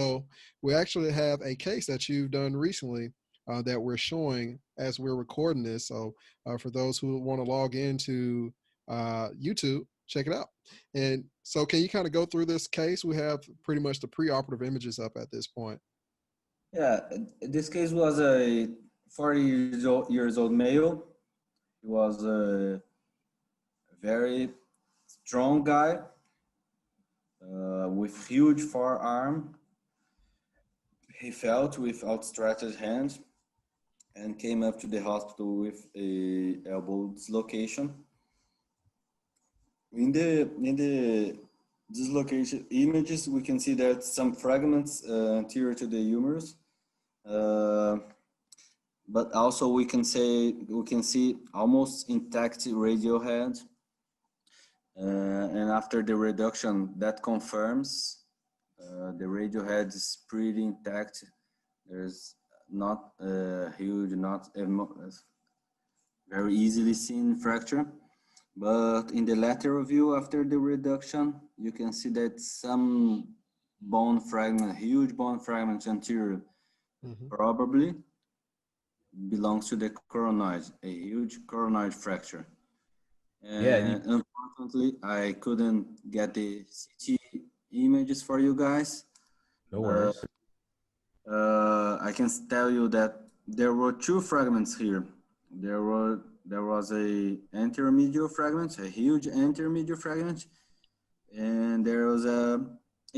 So we actually have a case that you've done recently that we're showing as we're recording this. So for those who want to log into YouTube, check it out. And so can you kind of go through this case? We have pretty much the preoperative images up at this point. Yeah, this case was a 40 years old male. He was a very strong guy with huge forearm. He felt with outstretched hands and came up to the hospital with a elbow dislocation. In the dislocation images, we can see that some fragments anterior to the humerus, but also we can see almost intact radial head. And after the reduction, that confirms the radial head is pretty intact. There's not a huge, not a very easily seen fracture. But in the lateral view after the reduction, you can see that some bone fragment, huge bone fragments anterior, probably belongs to the coronoid, a huge coronoid fracture. And unfortunately, I couldn't get the CT images for you guys. No worries. I can tell you that there were two fragments here. There was a anterior medial fragment, a huge anterior medial fragment, and there was a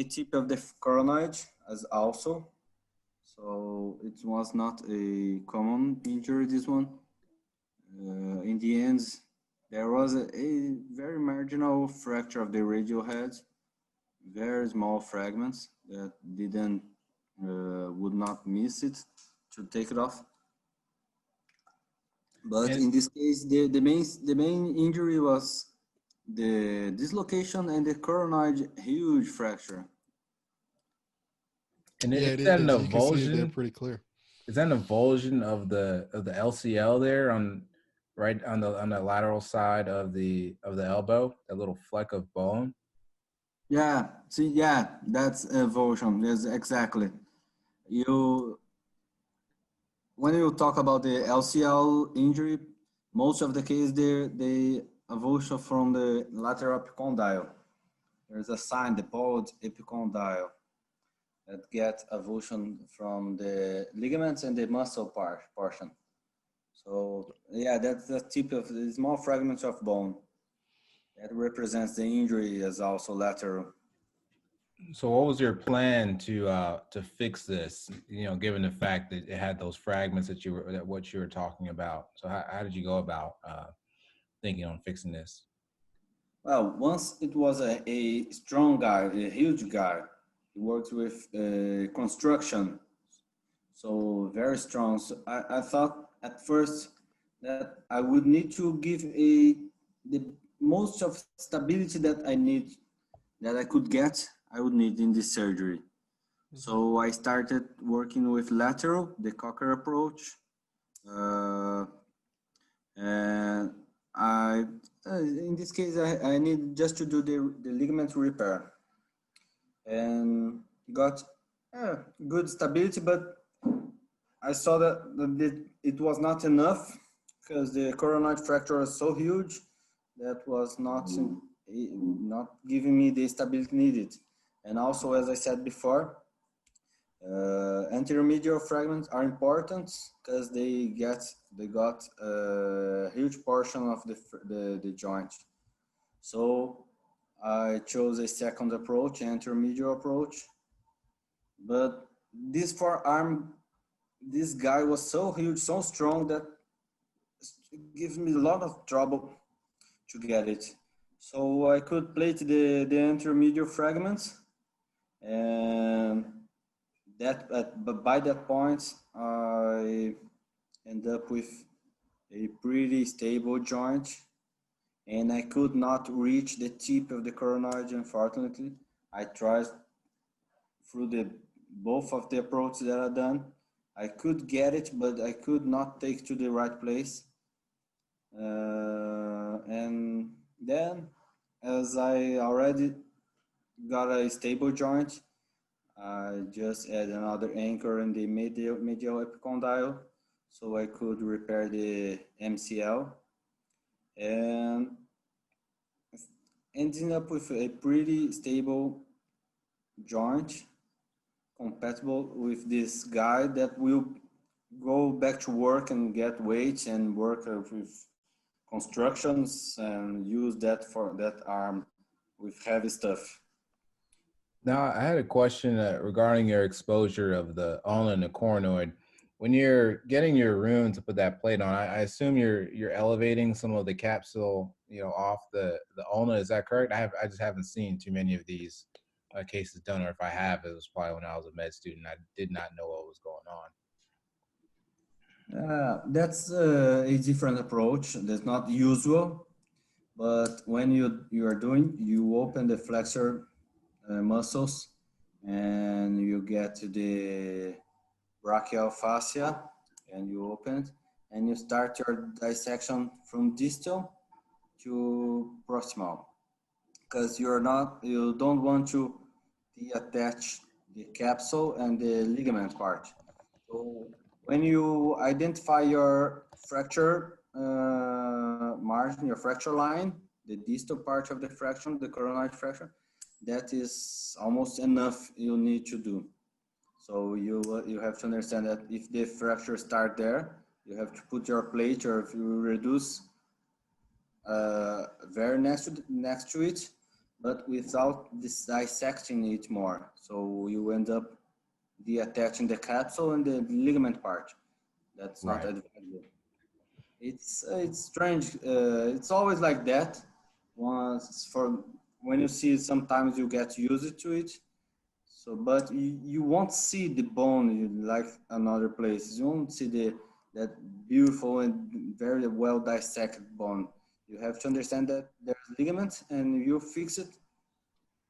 tip of the coronoid as also. So it was not a common injury, this one. In the end, there was a very marginal fracture of the radial head, very small fragments that didn't, would not miss it to take it off. But in this case, the main injury was the dislocation and the coronoid huge fracture. And is that an avulsion? They're pretty clear. Is that an avulsion of the LCL there on the lateral side of the elbow, that little fleck of bone? Yeah, see, yeah, that's avulsion. Yes, exactly. When you talk about the LCL injury, most of the case they avulsion from the lateral epicondyle. There's a sign, the bald epicondyle, that get avulsion from the ligaments and the muscle portion. So yeah, that's the tip of the small fragments of bone that represents the injury as also lateral. So what was your plan to fix this? You know, given the fact that it had those fragments that what you were talking about. So how did you go about thinking on fixing this? Well, once it was a strong guy, a huge guy. He worked with construction, so very strong. So I thought at first that I would need to give the most of stability that I could get, I would need in this surgery. So I started working with lateral, the Cocker approach, and in this case I need just to do the ligament repair, and got good stability, but I saw that it was not enough because the coronoid fracture was so huge that was not giving me the stability needed. And also, as I said before, anterior medial fragments are important because they got a huge portion of the joint. So I chose a second approach, anterior medial approach. But this forearm, this guy was so huge, so strong that it gives me a lot of trouble to get it. So I could plate the anterior medial fragments, and but by that point, I end up with a pretty stable joint, and I could not reach the tip of the coronoid, unfortunately. I tried through both of the approaches that I've done. I could get it, but I could not take to the right place. And then, as I already got a stable joint, I just add another anchor in the medial epicondyle so I could repair the MCL and ending up with a pretty stable joint compatible with this guy that will go back to work and get weights and work with constructions and use that for that arm with heavy stuff. Now, I had a question regarding your exposure of the ulna and the coronoid. When you're getting your rune to put that plate on, I assume you're elevating some of the capsule, off the ulna. Is that correct? I just haven't seen too many of these cases done, or if I have, it was probably when I was a med student. I did not know what was going on. That's a different approach. That's not usual, but when you are doing, you open the flexor muscles, and you get to the brachial fascia, and you open it, and you start your dissection from distal to proximal, because you don't want to deattach the capsule and the ligament part. So when you identify your fracture margin, your fracture line, the distal part of the fracture, the coronoid fracture, that is almost enough you need to do. So you have to understand that if the fracture start there, you have to put your plate, or if you reduce very next to it, but without dissecting it more. So you end up deattaching the capsule and the ligament part. That's not Right. advisable. It's strange. It's always like that. Once for when you see it, sometimes you get used to it. So, but you won't see the bone like another place. You won't see that beautiful and very well dissected bone. You have to understand that there's ligaments, and you fix it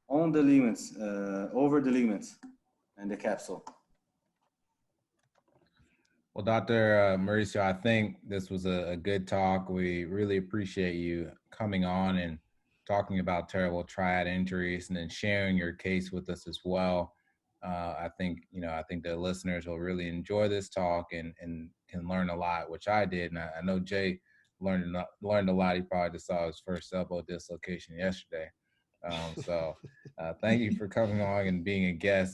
on the ligaments, over the ligaments, and the capsule. Well, Dr. Mauricio, I think this was a good talk. We really appreciate you coming on and talking about terrible triad injuries and then sharing your case with us as well. I think the listeners will really enjoy this talk and can learn a lot, which I did. And I know Jay learned a lot. He probably just saw his first elbow dislocation yesterday. So thank you for coming on and being a guest.